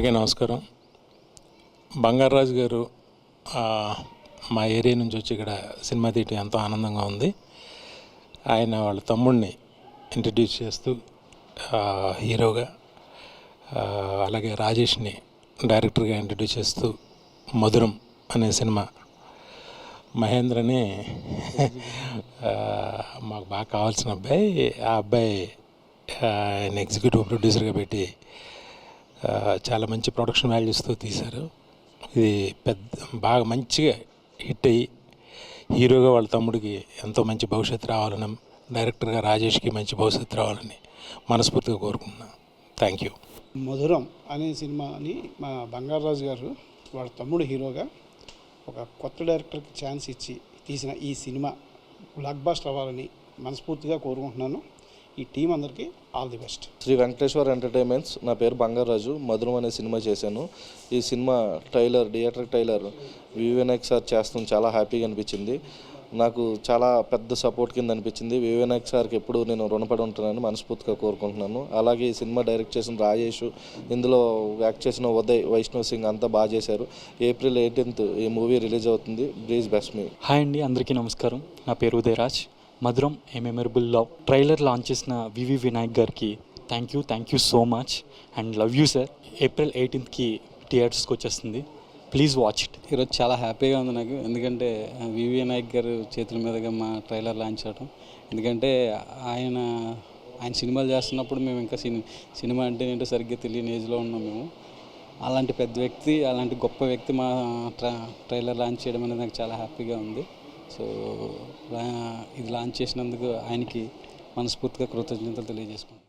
అందరికీ నమస్కారం. బంగారాజు గారు మా ఏరియా నుంచి వచ్చి ఇక్కడ సినిమా తీయటం ఎంతో ఆనందంగా ఉంది. ఆయన వాళ్ళ తమ్ముడిని ఇంట్రడ్యూస్ చేస్తూ హీరోగా, అలాగే రాజేష్ని డైరెక్టర్గా ఇంట్రడ్యూస్ చేస్తూ మధురం అనే సినిమా మహేంద్రని మాకు బాగా కావాల్సిన అబ్బాయి. ఆ అబ్బాయి ఆయన ఎగ్జిక్యూటివ్ ప్రొడ్యూసర్గా పెట్టి చాలా మంచి ప్రొడక్షన్ వాల్యూస్తో తీశారు. ఇది బాగా మంచిగా హిట్ అయ్యి హీరోగా వాళ్ళ తమ్ముడికి ఎంతో మంచి భవిష్యత్తు రావాలని, డైరెక్టర్గా రాజేష్కి మంచి భవిష్యత్తు రావాలని మనస్ఫూర్తిగా కోరుకుంటున్నాను. Thank you. మధురం అనే సినిమాని మా బంగారాజు గారు వాళ్ళ తమ్ముడు హీరోగా ఒక కొత్త డైరెక్టర్కి ఛాన్స్ ఇచ్చి తీసిన ఈ సినిమా బ్లాక్ బస్టర్ అవ్వాలని మనస్ఫూర్తిగా కోరుకుంటున్నాను. ఈ టీం అందరికీ all the best. Sri Venkateswara entertainments. నా పేరు బంగారాజు. మధురం అనే సినిమా చేశాను. ఈ cinema theatre trailer VV Vinayak sir చేస్తాం చాలా హ్యాపీగా అనిపించింది. నాకు చాలా పెద్ద సపోర్ట్ కింద అనిపించింది. వివినాయక్ సార్కి ఎప్పుడు నేను రుణపడి ఉంటానని మనస్ఫూర్తిగా కోరుకుంటున్నాను. అలాగే ఈ సినిమా డైరెక్ట్ చేసిన రాజేష్, ఇందులో యాక్ట్ చేసిన ఉదయ్, వైష్ణవ్ సింగ్ అంతా బాగా చేశారు. April 18th ఈ మూవీ రిలీజ్ అవుతుంది. Please best me. హాయ్ అండి, అందరికీ నమస్కారం. నా పేరు ఉదయరాజ్. మధురం ఏ మెమరబుల్ లవ్ ట్రైలర్ లాంచ్ చేసిన వివి వినాయక్ గారికి thank you so much and love you sir. April 18th థియేటర్స్కి వచ్చేస్తుంది. Please watch it. ఈరోజు చాలా హ్యాపీగా ఉంది నాకు, ఎందుకంటే వివి వినాయక్ గారు చేతుల మీదుగా మా ట్రైలర్ లాంచ్ చేయడం. ఎందుకంటే ఆయన సినిమాలు చేస్తున్నప్పుడు మేము ఇంకా సినిమా అంటే ఏంటో సరిగ్గా తెలియని ఏజ్లో ఉన్నాం మేము. అలాంటి పెద్ద వ్యక్తి, అలాంటి గొప్ప వ్యక్తి మా ట్రైలర్ లాంచ్ చేయడం అనేది నాకు చాలా హ్యాపీగా ఉంది. సో ఇది లాంచ్ చేసినందుకు ఆయనకి మనస్ఫూర్తిగా కృతజ్ఞతలు తెలియజేసుకుంటాను.